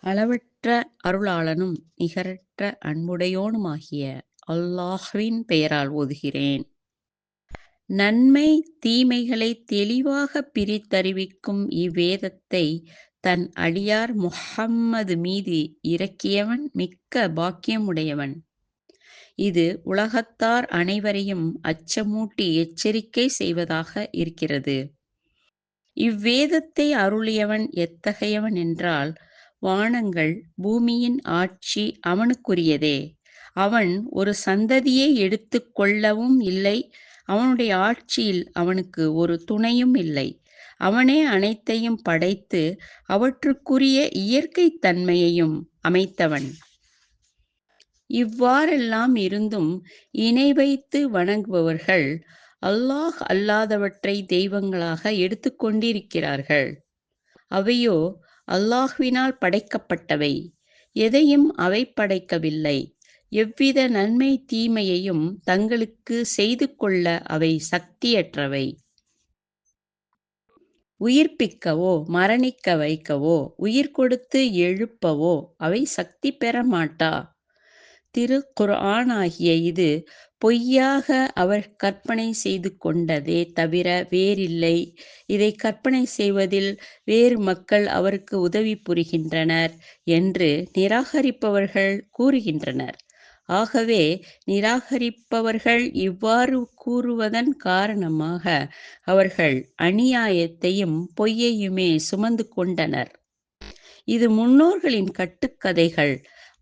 அளவற்ற அருளாளனும் நிகரற்ற அன்புடையோனுமாகிய அல்லாஹ்வின் பெயரால் ஓதுகிறேன். நன்மை தீமைகளைத் தெளிவாகப் பிரித்தறிவிக்கும் இவ்வேதத்தை தன் அடியார் முஹம்மது மீது இறக்கியவன் மிக்க பாக்கியமுடையவன். இது உலகத்தார் அனைவரையும் அச்சமூட்டி எச்சரிக்கை செய்வதாக இருக்கிறது. இவ்வேதத்தை அருளியவன் எத்தகையவன் என்றால், வானங்கள் பூமியின் ஆட்சி அவனுக்குரியதே. அவன் ஒரு சந்ததியை எடுத்துக் கொள்ளவும் இல்லை, அவனுடைய ஆட்சியில் அவனுக்கு ஒரு துணையும் இல்லை. அவனே அனைத்தையும் படைத்து அவற்றுக்குரிய இயற்கைத் தன்மையையும் அமைத்தவன். இவ்வாறெல்லாம் இருந்தும் இணை வைத்து வணங்குபவர்கள் அல்லாஹ் அல்லாதவற்றை தெய்வங்களாக எடுத்துக் கொண்டிருக்கிறார்கள். அவையோ அல்லாஹ்வினால் படைக்கப்பட்டவை. எதையும் அவை படைக்கவில்லை. எவ்வித நன்மை தீமையையும் தங்களுக்கு செய்து கொள்ள அவை சக்தியற்றவை. உயிர்ப்பிக்கவோ மரணிக்க வைக்கவோ உயிர் கொடுத்து எழுப்பவோ அவை சக்தி பெற மாட்டா. திருக்குர்ஆனாகிய இது பொய்யாக அவர் கற்பனை செய்து கொண்டதே தவிர வேறில்லை. இதை கற்பனை செய்வதில் வேறு மக்கள் அவருக்கு உதவி புரிகின்றனர் என்று நிராகரிப்பவர்கள் கூறுகின்றனர். ஆகவே நிராகரிப்பவர்கள் இவ்வாறு கூறுவதன் காரணமாக அவர்கள் அநியாயத்தையும் பொய்யையுமே சுமந்து கொண்டனர். இது முன்னோர்களின் கட்டுக்கதைகள்.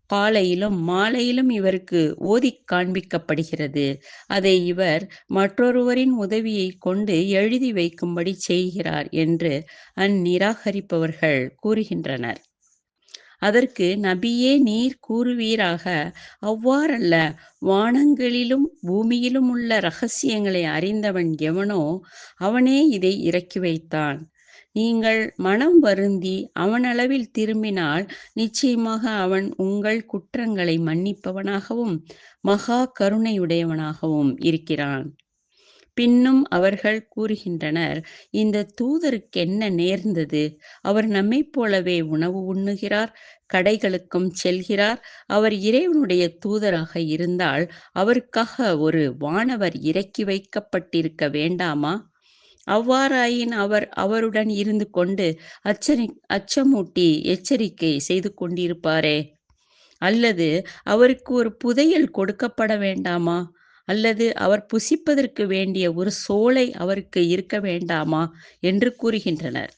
காலையிலும் மாலையிலும் இவருக்கு ஓதிக் காண்பிக்கப்படுகிறது. அதை இவர் மற்றொருவரின் உதவியைக் கொண்டு எழுதி வைக்கும்படி செய்கிறார் என்று அந்நிராகரிப்பவர்கள் கூறுகின்றனர். அதற்கு நபியே நீர் கூறுவீராக, அவ்வாறல்ல. வானங்களிலும் பூமியிலும் உள்ள இரகசியங்களை அறிந்தவன் எவனோ அவனே இதை இறக்கி வைத்தான். நீங்கள் மனம் வருந்தி அவனளவில் திரும்பினால் நிச்சயமாக அவன் உங்கள் குற்றங்களை மன்னிப்பவனாகவும் மகா கருணையுடையவனாகவும் இருக்கிறான். பின்னும் அவர்கள் கூறுகின்றனர், இந்த தூதருக்கென்ன நேர்ந்தது? அவர் நம்மைப் போலவே உணவு உண்ணுகிறார், கடைகளுக்கும் செல்கிறார். அவர் இறைவனுடைய தூதராக இருந்தால் அவருக்காக ஒரு வானவர் இறக்கி வைக்கப்பட்டிருக்க வேண்டாமா? அவ்வாறாயின் அவர் அவருடன் இருந்து கொண்டு அச்சமூட்டி எச்சரிக்கை செய்து கொண்டிருப்பாரே. அல்லது அவருக்கு ஒரு புதையல் கொடுக்கப்பட வேண்டாமா? அல்லது அவர் புசிப்பதற்கு வேண்டிய ஒரு சோலை அவருக்கு இருக்க வேண்டாமா என்று கூறுகின்றனர்.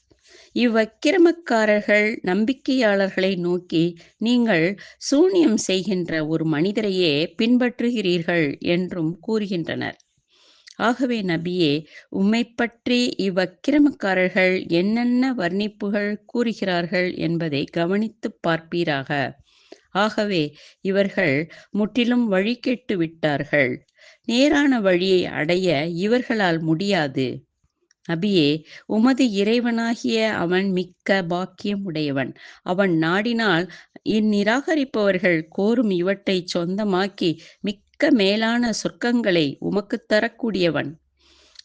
இவ்வக்கிரமக்காரர்கள் நம்பிக்கையாளர்களை நோக்கி, நீங்கள் சூனியம் செய்கின்ற ஒரு மனிதரையே பின்பற்றுகிறீர்கள் என்றும் கூறுகின்றனர். ஆகவே நபியே, உம்மைப் பற்றி இவ்வக்கிரமக்காரர்கள் என்னென்ன வர்ணிப்புகள் கூறுகிறார்கள் என்பதை கவனித்துப் பார்ப்பீராக. ஆகவே இவர்கள் முற்றிலும் வழிகெட்டு விட்டார்கள். நேரான வழியை அடைய இவர்களால் முடியாது. நபியே, உமது இறைவனாகிய அவன் மிக்க பாக்கியம் உடையவன். அவன் நாடினால் இந்நிராகரிப்பவர்கள் கோரும் இவற்றைச் சொந்தமாக்கி மிக்க மேலான சொர்க்கங்களை உமக்குத் தரக்கூடியவன்.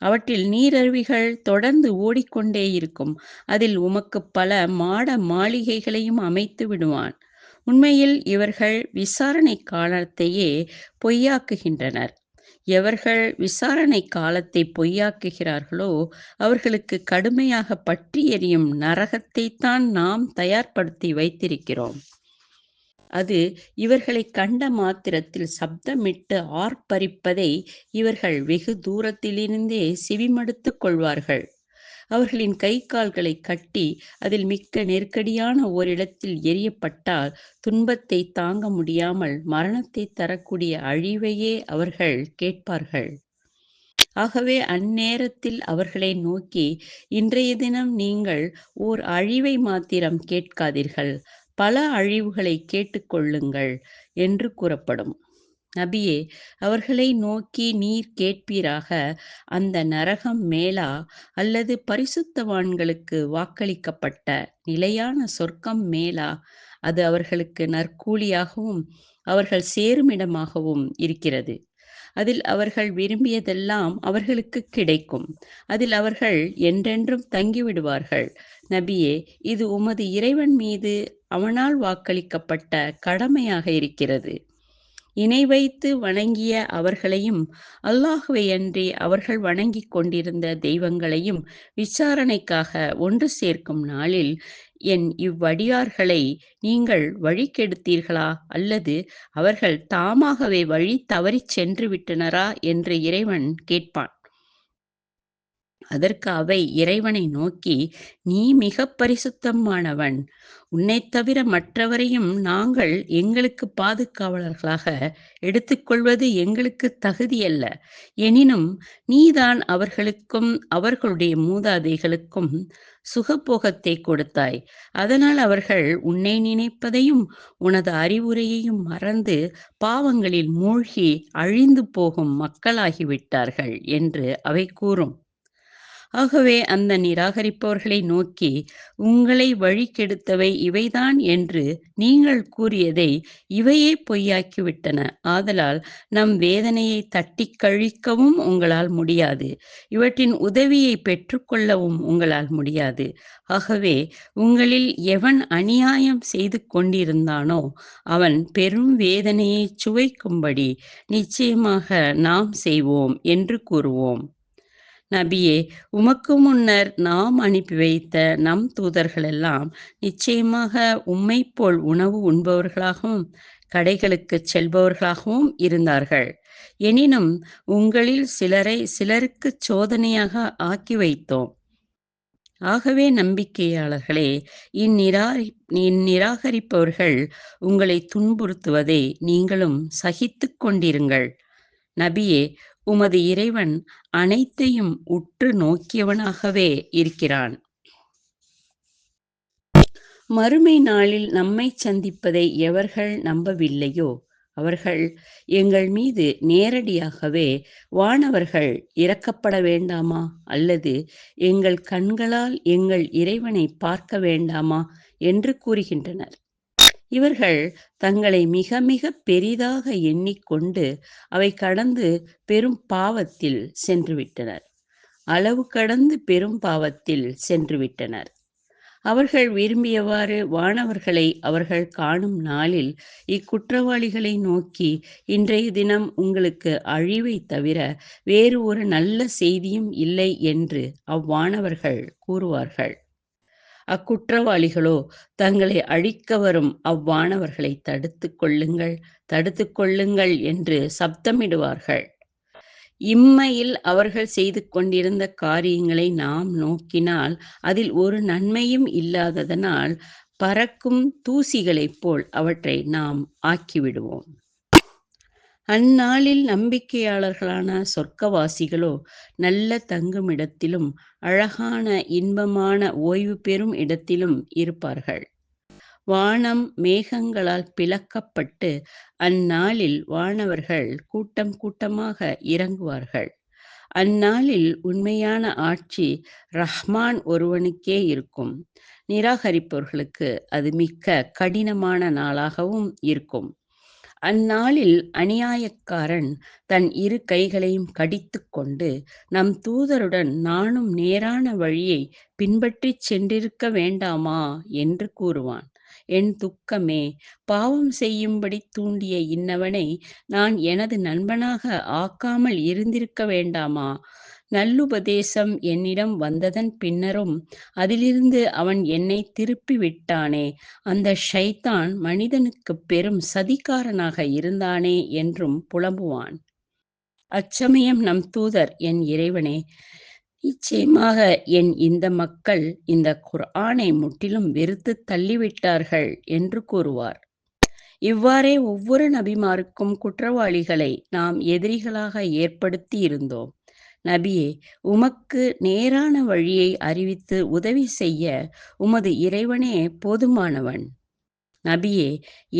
அவற்றில் நீரருவிகள் தொடர்ந்து ஓடிக்கொண்டே இருக்கும். அதில் உமக்குப் பல மாட மாளிகைகளையும் அமைத்து விடுவான். உண்மையில் இவர்கள் விசாரணை காலத்தையே பொய்யாக்குகின்றனர். எவர்கள் விசாரணை காலத்தை பொய்யாக்குகிறார்களோ அவர்களுக்கு கடுமையாக பற்றி எரியும் நரகத்தைத்தான் நாம் தயார்படுத்தி வைத்திருக்கிறோம். அது இவர்களை கண்ட மாத்திரத்தில் சப்தமிட்டு ஆர்ப்பரிப்பதை இவர்கள் வெகு தூரத்திலிருந்தே செவிமடுத்துக் கொள்வார்கள். அவர்களின் கை கால்களை கட்டி அதில் மிக்க நெருக்கடியான ஓரிடத்தில் எறியப்பட்டால் துன்பத்தை தாங்க முடியாமல் மரணத்தை தரக்கூடிய அழிவையே அவர்கள் கேட்பார்கள். ஆகவே அந்நேரத்தில் அவர்களை நோக்கி, இன்றைய தினம் நீங்கள் ஓர் அழிவை மாத்திரம் கேட்காதீர்கள், பல அழிவுகளை கேட்டுக்கொள்ளுங்கள் என்று கூறப்படும். நபியே, அவர்களை நோக்கி நீர் கேட்பீராக, அந்த நரகம் மேலா அல்லது பரிசுத்தவான்களுக்கு வாக்களிக்கப்பட்ட நிலையான சொர்க்கம் மேலா? அது அவர்களுக்கு நற்கூலியாகவும் அவர்கள் சேருமிடமாகவும் இருக்கிறது. அதில் அவர்கள் விரும்பியதெல்லாம் அவர்களுக்கு கிடைக்கும். அதில் அவர்கள் என்றென்றும் தங்கிவிடுவார்கள். நபியே, இது உமது இறைவன் மீது அவனால் வாக்களிக்கப்பட்ட கடமையாக இருக்கிறது. இணை வைத்து வணங்கிய அவர்களையும் அல்லாஹுவையன்றி அவர்கள் வணங்கிக் கொண்டிருந்த தெய்வங்களையும் விசாரணைக்காக ஒன்று சேர்க்கும் நாளில் என் இவ்வடியார்களை நீங்கள் வழி கெடுத்தீர்களா அல்லது அவர்கள் தாமாகவே வழி தவறிச் சென்று விட்டனரா என்று இறைவன் கேட்பான். அதற்கு அவை இறைவனை நோக்கி, நீ மிகப் பரிசுத்தமானவன். உன்னைத் தவிர மற்றவரையும் நாங்கள் எங்களுக்கு பாதுகாவலர்களாக எடுத்துக்கொள்வது எங்களுக்குத் தகுதியல்ல. எனினும் நீதான் அவர்களுக்கும் அவர்களுடைய மூதாதைகளுக்கும் சுகபோகத்தைக் கொடுத்தாய். அதனால் அவர்கள் உன்னை நினைப்பதையும் உனது அறிவுரையையும் மறந்து பாவங்களில் மூழ்கி அழிந்து போகும் மக்களாகிவிட்டார்கள் என்று அவை கூறும். ஆகவே அந்த நிராகரிப்பவர்களை நோக்கி, உங்களை வழி கெடுத்தவை இவைதான் என்று நீங்கள் கூறியதை இவையே பொய்யாக்கிவிட்டன. ஆதலால் நம் வேதனையை தட்டிக் கழிக்கவும் உங்களால் முடியாது. இவற்றின் உதவியை பெற்றுக்கொள்ளவும் உங்களால் முடியாது. ஆகவே உங்களில் எவன் அநியாயம் செய்து கொண்டிருந்தானோ அவன் பெரும் வேதனையைச் சுவைக்கும்படி நிச்சயமாக நாம் செய்வோம் என்று கூறுவோம். நபியே, உமக்கு முன்னர் நாம் அனுப்பி வைத்த நம் தூதர்களெல்லாம் நிச்சயமாக உம்மைப் போல் உணவு உண்பவர்களாகவும் கடைகளுக்குச் செல்பவர்களாகவும் இருந்தார்கள். எனினும் உங்களில் சிலரை சிலருக்குச் சோதனையாக ஆக்கி வைத்தோம். ஆகவே நம்பிக்கையாளர்களே, இந்நிராகரிப்பவர்கள் உங்களை துன்புறுத்துவதை நீங்களும் சகித்துக் கொண்டிருங்கள். நபியே, உமது இறைவன் அனைத்தையும் உற்று நோக்கியவனாகவே இருக்கிறான். மறுமை நாளில் நம்மைச் சந்திப்பதை எவர்கள் நம்பவில்லையோ அவர்கள் எங்கள் மீது நேரடியாகவே வானவர்கள் இறக்கப்பட வேண்டாமா அல்லது எங்கள் கண்களால் எங்கள் இறைவனை பார்க்க வேண்டாமா என்று கூறுகின்றனர். இவர்கள் தங்களை மிக மிக பெரிதாக எண்ணிக்கொண்டு அவை கடந்து பெரும் பாவத்தில் சென்றுவிட்டனர். அளவு கடந்து பெரும் பாவத்தில் சென்றுவிட்டனர். அவர்கள் விரும்பியவாறு வானவர்களை அவர்கள் காணும் நாளில் இக்குற்றவாளிகளை நோக்கி, இன்றைய தினம் உங்களுக்கு அழிவைத் தவிர வேறு ஒரு நல்ல செய்தியும் இல்லை என்று அவ்வானவர்கள் கூறுவார்கள். அக்குற்றவாளிகளோ தங்களை அழிக்க வரும் அவ்வானவர்களை தடுத்துக் கொள்ளுங்கள் என்று சப்தமிடுவார்கள். இம்மையில் அவர்கள் செய்து கொண்டிருந்த காரியங்களை நாம் நோக்கினால் அதில் ஒரு நன்மையும் இல்லாததனால் பறக்கும் தூசிகளைப் போல் அவற்றை நாம் ஆக்கிவிடுவோம். அந்நாளில் நம்பிக்கையாளர்களான சொர்க்கவாசிகளோ நல்ல தங்குமிடத்திலும் அழகான இன்பமான ஓய்வு பெறும் இடத்திலும் இருப்பார்கள். வானம் மேகங்களால் பிளக்கப்பட்டு அந்நாளில் வானவர்கள் கூட்டம் கூட்டமாக இறங்குவார்கள். அந்நாளில் உண்மையான ஆட்சி ரஹ்மான் ஒருவனுக்கே இருக்கும். நிராகரிப்பவர்களுக்கு அது மிக்க கடினமான நாளாகவும் இருக்கும். அந்நாளில் அநியாயக்காரன் தன் இரு கைகளையும் கடித்துக் கொண்டு, நம் தூதருடன் நானும் நேரான வழியை பின்பற்றிச் சென்றிருக்க வேண்டாமா என்று கூறுவான். என் துக்கமே, பாவம் செய்யும்படி தூண்டிய இன்னவனை நான் எனது நண்பனாக ஆக்காமல் இருந்திருக்க வேண்டாமா? நல்லுபதேசம் என்னிடம் வந்ததன் பின்னரும் அதிலிருந்து அவன் என்னை திருப்பி விட்டானே, அந்த ஷைத்தான் மனிதனுக்குப் பெரும் சதிகாரனாக இருந்தானே என்றும் புலம்புவான். அச்சமயம் நம் தூதர், என் இறைவனே, நிச்சயமாக என் இந்த மக்கள் இந்த குர்ஆனை முற்றிலும் வெறுத்துத் தள்ளிவிட்டார்கள் என்று கூறுவார். இவ்வாறே ஒவ்வொரு நபிமாருக்கும் குற்றவாளிகளை நாம் எதிரிகளாக ஏற்படுத்தி இருந்தோம். நபியே, உமக்கு நேரான வழியை அறிவித்து உதவி செய்ய உமது இறைவனே போதுமானவன். நபியே,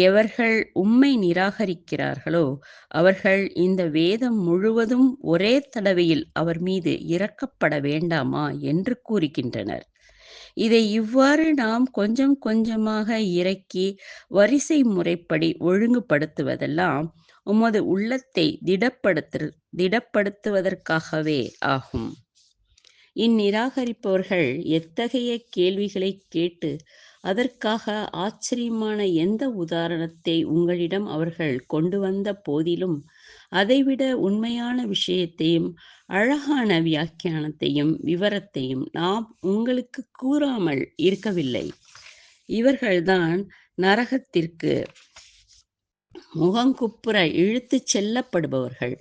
எவர்கள் உம்மை நிராகரிக்கிறார்களோ அவர்கள் இந்த வேதம் முழுவதும் ஒரே தடவையில் அவர் மீது இறக்கப்பட வேண்டாமா என்று கூறுகின்றனர். இதை இவ்வாறு நாம் கொஞ்சம் கொஞ்சமாக இறக்கி வரிசை முறைப்படி ஒழுங்குபடுத்துவதெல்லாம் உமது உள்ளத்தை திடப்படுத்துவதற்காகவே ஆகும். இந்நிராகரிப்பவர்கள் எத்தகைய கேள்விகளை கேட்டு அதற்காக ஆச்சரியமான எந்த உதாரணத்தை உங்களிடம் அவர்கள் கொண்டு வந்த போதிலும், அதைவிட உண்மையான விஷயத்தையும், அழகான வியாக்கியானத்தையும், விவரத்தையும் நாம் உங்களுக்குக் கூறாமல் இருக்கவில்லை. இவர்கள்தான் நரகத்திற்கு முகங்குப்புற இழுத்துச் செல்லப்படுபவர்கள்.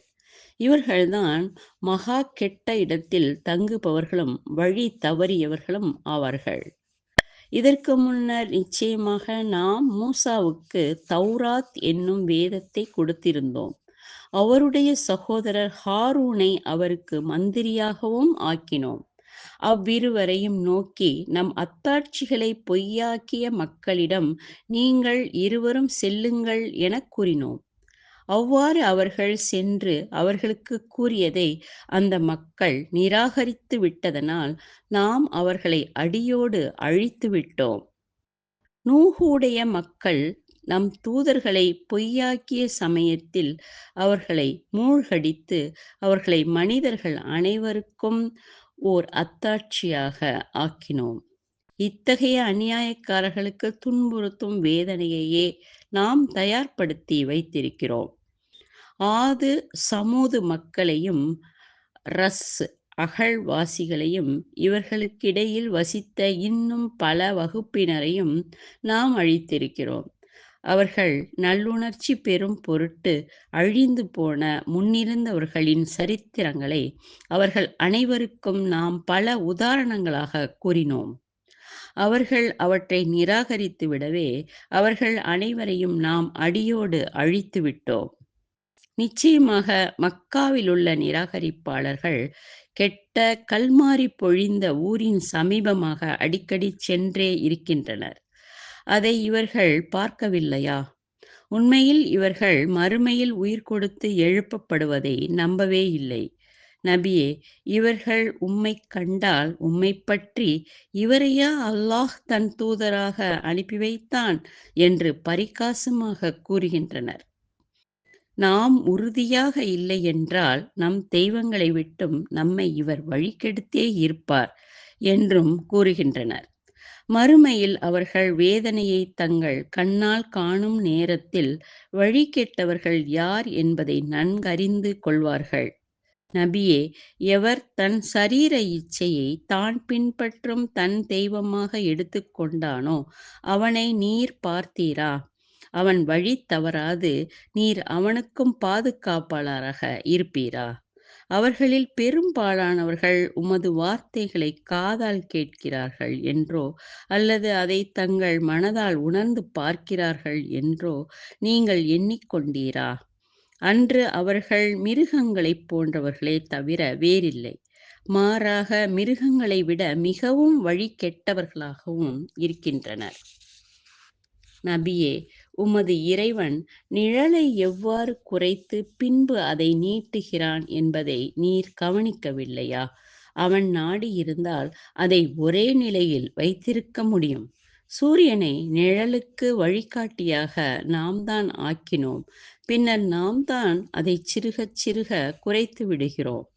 இவர்கள்தான் மகா கெட்ட இடத்தில் தங்குபவர்களும், வழி தவறியவர்களும் ஆவார்கள். இதற்கு முன்னர் நிச்சயமாக நாம் மூசாவுக்கு தௌராத் என்னும் வேதத்தை கொடுத்திருந்தோம். அவருடைய சகோதரர் ஹாரூனை அவருக்கு மந்திரியாகவும் ஆக்கினோம். அவ்விருவரையும் நோக்கி, நம் அத்தாட்சிகளை பொய்யாக்கிய மக்களிடம் நீங்கள் இருவரும் செல்லுங்கள் எனக் கூறினோம். அவ்வாறு அவர்கள் சென்று அவர்களுக்குக் கூறியதை அந்த மக்கள் நிராகரித்து விட்டதனால் நாம் அவர்களை அடியோடு அழித்து விட்டோம். நூஹுடைய மக்கள் நம் தூதர்களை பொய்யாக்கிய சமயத்தில் அவர்களை மூழ்கடித்து அவர்களை மனிதர்கள் அனைவருக்கும் ஓர் அத்தாட்சியாக ஆக்கினோம். இத்தகைய அநியாயக்காரர்களுக்கு துன்புறுத்தும் வேதனையையே நாம் தயார்படுத்தி வைத்திருக்கிறோம். ஆது சமூது மக்களையும் ரஸ் அகழ்வாசிகளையும் இவர்களுக்கிடையில் வசித்த இன்னும் பல வகுப்பினரையும் நாம் அழித்திருக்கிறோம். அவர்கள் நல்லுணர்ச்சி பெறும் பொருட்டு அழிந்து போன முன்னிருந்தவர்களின் சரித்திரங்களை அவர்கள் அனைவருக்கும் நாம் பல உதாரணங்களாக கூறினோம். அவர்கள் அவற்றை நிராகரித்து விடவே அவர்கள் அனைவரையும் நாம் அடியோடு அழித்து விட்டோம். நிச்சயமாக மக்காவிலுள்ள நிராகரிப்பாளர்கள் கெட்ட கல்மாரி பொழிந்த ஊரின் சமீபமாக அடிக்கடி சென்றே இருக்கின்றனர். அதை இவர்கள் பார்க்கவில்லையா? உண்மையில் இவர்கள் மறுமையில் உயிர் கொடுத்து எழுப்பப்படுவதை நம்பவே இல்லை. நபியே, இவர்கள் உம்மைக் கண்டால் உம்மைப் பற்றி, இவரையா அல்லாஹ் தன் தூதராக அனுப்பி வைத்தான் என்று பரிகாசமாகக் கூறுகின்றனர். நாம் உறுதியாக இல்லையென்றால் நம் தெய்வங்களை விட்டும் நம்மை இவர் வழிகெடுத்தே இருப்பார் என்றும் கூறுகின்றனர். மறுமையில் அவர்கள் வேதனையை தங்கள் கண்ணால் காணும் நேரத்தில் வழிகெட்டவர்கள் யார் என்பதை நன்கறிந்து கொள்வார்கள். நபியே, எவர் தன் சரீர இச்சையை தான் பின்பற்றும் தன் தெய்வமாக எடுத்துக் கொண்டானோ அவனை நீர் பார்த்தீரா? அவன் வழி தவறாது நீர் அவனுக்கும் பாதுகாப்பாளராக இருப்பீரா? அவர்களில் பெரும்பாலானவர்கள் உமது வார்த்தைகளை காதால் கேட்கிறார்கள் என்றோ அல்லது அதை தங்கள் மனதால் உணர்ந்து பார்க்கிறார்கள் என்றோ நீங்கள் எண்ணிக்கொண்டீரா? அன்று அவர்கள் மிருகங்களைப் போன்றவர்களே தவிர வேறில்லை. மாறாக மிருகங்களை விட மிகவும் வழி கெட்டவர்களாகவும் இருக்கின்றனர். நபியே, உமது இறைவன் நிழலை எவ்வாறு குறைத்து பின்பு அதை நீட்டுகிறான் என்பதை நீர் கவனிக்கவில்லையா? அவன் நாடியிருந்தால் அதை ஒரே நிலையில் வைத்திருக்க முடியும். சூரியனை நிழலுக்கு வழிகாட்டியாக நாம் தான் ஆக்கினோம். பின்னர் நாம் தான் அதை சிறுகச் சிறுக குறைத்து விடுகிறோம்.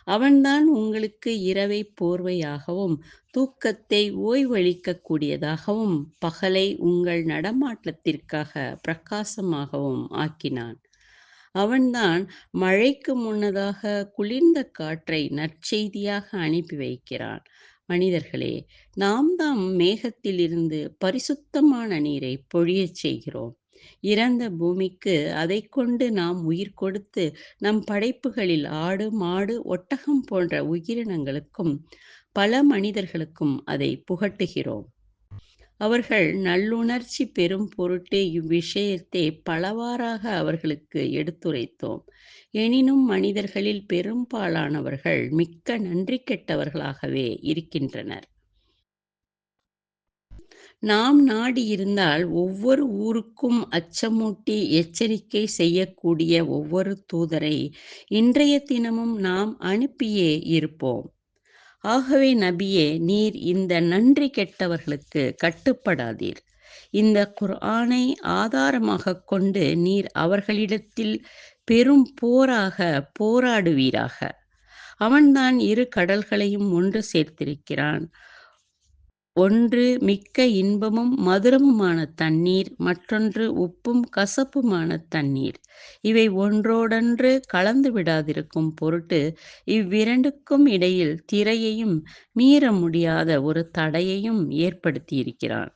அவன்தான் உங்களுக்கு இரவை போர்வையாகவும் தூக்கத்தை ஓய்வளிக்கக் கூடியதாகவும் பகலை உங்கள் நடமாட்டத்திற்காக பிரகாசமாகவும் ஆக்கினான். அவன்தான் மழைக்கு முன்னதாக குளிர்ந்த காற்றை நற்செய்தியாக அனுப்பி வைக்கிறான். மனிதர்களே, நாம் தாம் மேகத்திலிருந்து பரிசுத்தமான நீரை பொழியச் செய்கிறோம். இறந்த பூமிக்கு அதைக் கொண்டு நாம் உயிர் கொடுத்து நம் படைப்புகளில் ஆடு, மாடு, ஒட்டகம் போன்ற உயிரினங்களுக்கும் பல மனிதர்களுக்கும் அதை புகட்டுகிறோம். அவர்கள் நல்லுணர்ச்சி பெறும் பொருட்டு இவ்விஷயத்தை பலவாறாக அவர்களுக்கு எடுத்துரைத்தோம். எனினும் மனிதர்களில் பெரும்பாலானவர்கள் மிக்க நன்றி கெட்டவர்களாகவே இருக்கின்றனர். நாம் நாடியிருந்தால் ஒவ்வொரு ஊருக்கும் அச்சமூட்டி எச்சரிக்கை செய்யக்கூடிய ஒவ்வொரு தூதரை இன்றைய தினமும் நாம் அனுப்பியே இருப்போம். ஆகவே நபியே, நீர் இந்த நன்றி கெட்டவர்களுக்கு கட்டுப்படாதீர். இந்த குர்ஆனை ஆதாரமாகக் கொண்டு நீர் அவர்களிடத்தில் பெரும் போராக போராடுவீராக. அவன்தான் இரு கடல்களையும் ஒன்று சேர்த்திருக்கிறான். ஒன்று மிக்க இன்பமும் மதுரமுமான தண்ணீர், மற்றொன்று உப்பும் கசப்புமான தண்ணீர். இவை ஒன்றோடொன்று கலந்து விடாதிருக்கும் பொருட்டு இவ்விரண்டுக்கும் இடையில் திரையையும் மீற முடியாத ஒரு தடையையும் ஏற்படுத்தியிருக்கிறான்.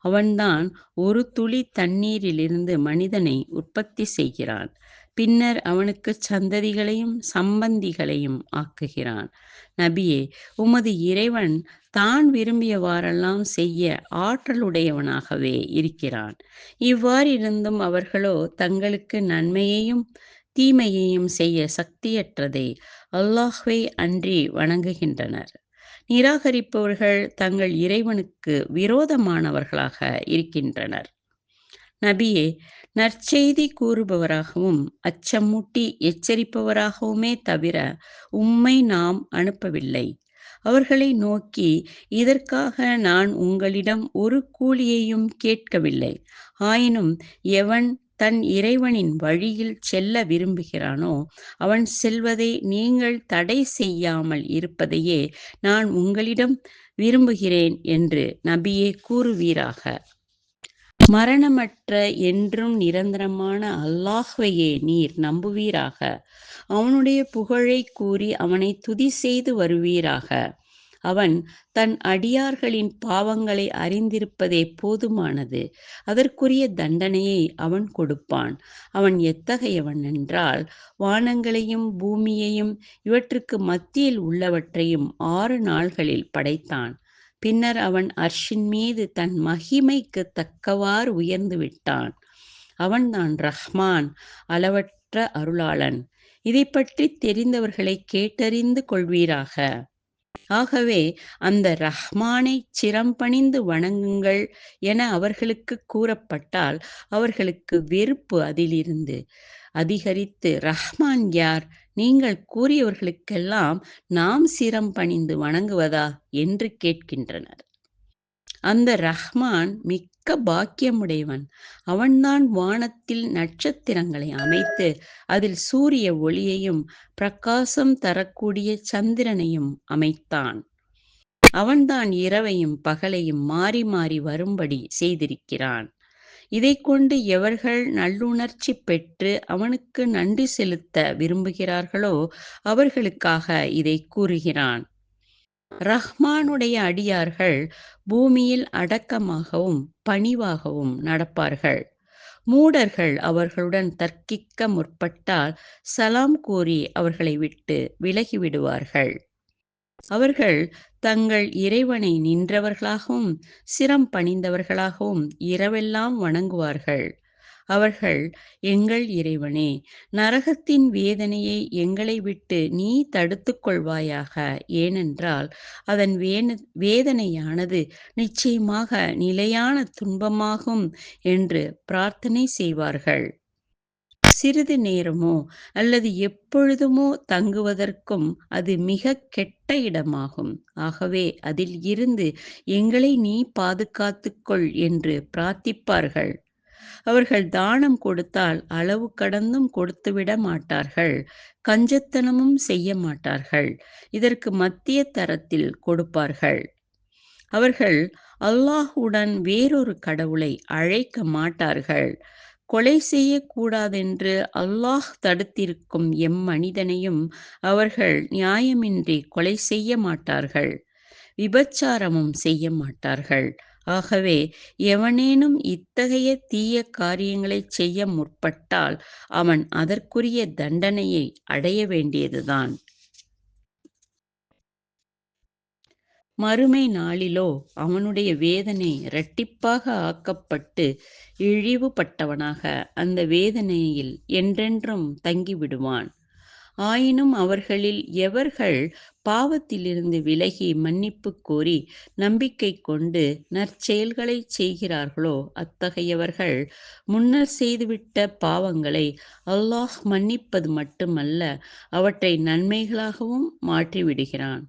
அவன்தான் ஒரு துளி தண்ணீரிலிருந்து மனிதனை உற்பத்தி செய்கிறான். பின்னர் அவனுக்குச் சந்ததிகளையும் சம்பந்திகளையும் ஆக்குகிறான். நபியே, உமது இறைவன் தான் விரும்பியவாறெல்லாம் செய்ய ஆற்றலுடையவனாகவே இருக்கிறான். இவ்வாறிருந்தும் அவர்களோ தங்களுக்கு நன்மையையும் தீமையையும் செய்ய சக்தியற்றதை அல்லாஹ்வை அன்றி வணங்குகின்றனர். நிராகரிப்பவர்கள் தங்கள் இறைவனுக்கு விரோதமானவர்களாக இருக்கின்றனர். நபியே, நற்செய்தி கூறுபவராகவும் அச்சமூட்டி எச்சரிப்பவராகவுமே தவிர உம்மை நாம் அனுப்பவில்லை. அவர்களை நோக்கி, இதற்காக நான் உங்களிடம் ஒரு கூலியையும் கேட்கவில்லை. ஆயினும் எவன் தன் இறைவனின் வழியில் செல்ல விரும்புகிறானோ அவன் செல்வதை நீங்கள் தடை செய்யாமல் இருப்பதையே நான் உங்களிடம் விரும்புகிறேன் என்று நபியே கூறுவீராக. மரணமற்ற என்றும் நிரந்தரமான அல்லாஹ்வையே நீர் நம்புவீராக. அவனுடைய புகழைக் கூறி அவனை துதி செய்து வருவீராக. அவன் தன் அடியார்களின் பாவங்களை அறிந்திருப்பதே போதுமானது. அதற்குரிய தண்டனையை அவன் கொடுப்பான். அவன் எத்தகையவன் என்றால், வானங்களையும் பூமியையும் இவற்றுக்கு மத்தியில் உள்ளவற்றையும் 6 நாள்களில் படைத்தான். பின்னர் அவன் அர்ஷின் மீது தன் மகிமைக்கு தக்கவாறு உயர்ந்து விட்டான். அவன்தான் ரஹ்மான், அளவற்ற அருளாளன். இதைப் பற்றி தெரிந்தவர்களை கேட்டறிந்து கொள்வீராக. ஆகவே அந்த ரஹ்மானைச் சிரம்பணிந்து வணங்குங்கள் என அவர்களுக்குக் கூறப்பட்டால் அவர்களுக்கு வெறுப்பு அதிலிருந்து அதிகரித்து, ரஹ்மான் யார்? நீங்கள் கூறியவர்களுக்கெல்லாம் நாம் சிரம் பணிந்து வணங்குவதா என்று கேட்கின்றனர். அந்த ரஹ்மான் மிக்க பாக்கியமுடையவன். அவன்தான் வானத்தில் நட்சத்திரங்களை அமைத்து அதில் சூரிய ஒளியையும் பிரகாசம் தரக்கூடிய சந்திரனையும் அமைத்தான். அவன்தான் இரவையும் பகலையும் மாறி மாறி வரும்படி செய்திருக்கிறான். இதைக் கொண்டு எவர்கள் நல்லுணர்ச்சி பெற்று அவனுக்கு நன்றி செலுத்த விரும்புகிறார்களோ அவர்களுக்காக இதை கூறுகிறான். ரஹ்மானுடைய அடியார்கள் பூமியில் அடக்கமாகவும் பணிவாகவும் நடப்பார்கள். மூடர்கள் அவர்களுடன் தர்க்கிக்க முற்பட்டால் சலாம் கூறி அவர்களை விட்டு விலகிவிடுவார்கள். அவர்கள் தங்கள் இறைவனை நின்றவர்களாகவும் சிரம் பணிந்தவர்களாகவும் இரவெல்லாம் வணங்குவார்கள். அவர்கள், எங்கள் இறைவனே, நரகத்தின் வேதனையை எங்களை விட்டு நீ தடுத்துக் கொள்வாயாக. ஏனென்றால் அதன் வேதனையானது நிச்சயமாக நிலையான துன்பமாகும் என்று பிரார்த்தனை செய்வார்கள். சிறிது நேரமோ அல்லது எப்பொழுதுமோ தங்குவதற்கும் அது மிகக் கெட்ட இடமாகும். ஆகவே அதில் இருந்து எங்களை நீ பாதுகாத்துக் கொள் என்று பிரார்த்திப்பார்கள். அவர்கள் தானம் கொடுத்தால் அளவு கடந்தும் கொடுத்துவிட மாட்டார்கள். கஞ்சத்தனமும் செய்ய மாட்டார்கள். இதற்கு மத்திய தரத்தில் கொடுப்பார்கள். அவர்கள் அல்லாஹுடன் வேறொரு கடவுளை அழைக்க மாட்டார்கள். கொலை செய்யக்கூடாதென்று அல்லாஹ் தடுத்திருக்கும் எம்மனிதனையும் அவர்கள் நியாயமின்றி கொலை செய்ய மாட்டார்கள். விபச்சாரமும் செய்ய மாட்டார்கள். ஆகவே எவனேனும் இத்தகைய தீய காரியங்களைச் செய்ய முற்பட்டால் அவன் அதற்குரிய தண்டனையை அடைய வேண்டியதுதான். மறுமை நாளிலோ அவனுடைய வேதனை இரட்டிப்பாக ஆக்கப்பட்டு இழிவுபட்டவனாக அந்த வேதனையில் என்றென்றும் தங்கிவிடுவான். ஆயினும் அவர்களில் எவர்கள் பாவத்திலிருந்து விலகி மன்னிப்பு கோரி நம்பிக்கை கொண்டு நற்செயல்களைச் செய்கிறார்களோ அத்தகையவர்கள் முன்னர் செய்துவிட்ட பாவங்களை அல்லாஹ் மன்னிப்பது மட்டுமல்ல, அவற்றை நன்மைகளாகவும் மாற்றிவிடுகிறான்.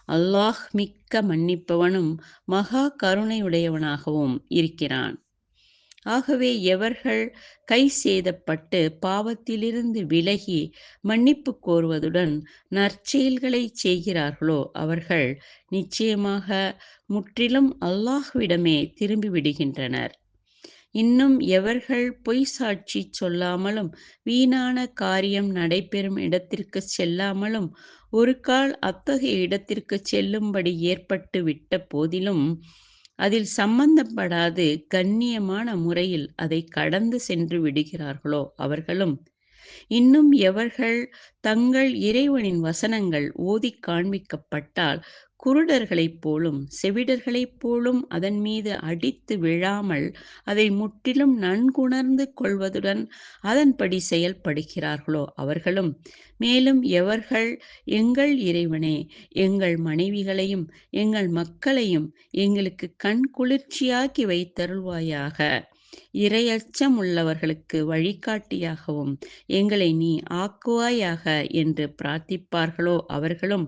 அல்லாஹ் மிக்க மன்னிப்பவனும் மகா கருணையுடையவனாகவும் இருக்கிறான். ஆகவே எவர்கள் கை சேதப்பட்டு பாவத்திலிருந்து விலகி மன்னிப்பு கோருவதுடன் நற்செயல்களைச் செய்கிறார்களோ அவர்கள் நிச்சயமாக முற்றிலும் அல்லாஹ்விடமே திரும்பி விடுகின்றனர். இன்னும் எவர்கள் பொய் சாட்சி சொல்லாமலும் வீணான காரியம் நடைபெறும் இடத்திற்குச் செல்லாமலும் ஒரு கால் அத்தகைய இடத்திற்குச் செல்லும்படி ஏற்பட்டு விட்ட போதிலும் அதில் சம்பந்தப்படாது கண்ணியமான முறையில் அதை கடந்து சென்று விடுகிறார்களோ அவர்களும், இன்னும் எவர்கள் தங்கள் இறைவனின் வசனங்கள் ஓதிக் காண்பிக்கப்பட்டால் குருடர்களைப் போலும் செவிடர்களைப் போலும் அதன் மீது அடித்து விழாமல் அதை முற்றிலும் நன்குணர்ந்து கொள்வதுடன் அதன்படி செயல்படுகிறார்களோ அவர்களும், மேலும் எவர்கள் எங்கள் இறைவனே, எங்கள் மனைவிகளையும் எங்கள் மக்களையும் எங்களுக்கு கண் குளிர்ச்சியாக்கி வைத்தருள்வாயாக, இறையச்சம் உள்ளவர்களுக்கு வழிகாட்டியாகவும் எங்களை நீ ஆக்குவாயாக என்று பிரார்த்திப்பார்களோ அவர்களும்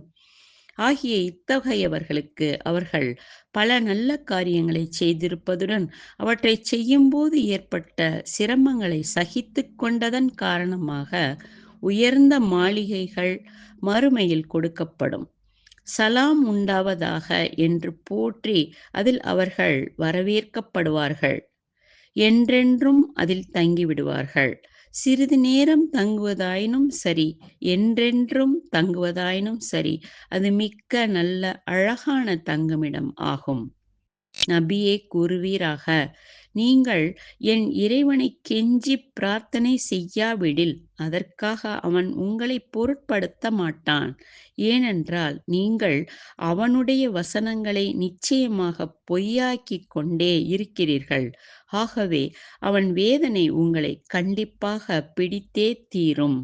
ஆகிய இத்தகையவர்களுக்கு அவர்கள் பல நல்ல காரியங்களை செய்திருப்பதுடன் அவற்றைச் செய்யும்போது ஏற்பட்ட சிரமங்களை சகித்து கொண்டதன் காரணமாக உயர்ந்த மாளிகைகள் மறுமையில் கொடுக்கப்படும். சலாம் உண்டாவதாக என்று போற்றி அதில் அவர்கள் வரவேற்கப்படுவார்கள். என்றென்றும் அதில் தங்கிவிடுவார்கள். சிறிது நேரம் தங்குவதாயினும் சரி, என்றென்றும் தங்குவதாயினும் சரி, அது மிக்க நல்ல அழகான தங்குமிடம் ஆகும். நபியே கூறுவீராக, நீங்கள் என் இறைவனைக் கெஞ்சிப் பிரார்த்தனை செய்யாவிடில் அதற்காக அவன் உங்களைப் பொருட்படுத்த மாட்டான். ஏனென்றால் நீங்கள் அவனுடைய வசனங்களை நிச்சயமாகப் பொய்யாக்கிக் கொண்டே இருக்கிறீர்கள். ஆகவே அவன் வேதனை உங்களைக் கண்டிப்பாகப் பிடித்தே தீரும்.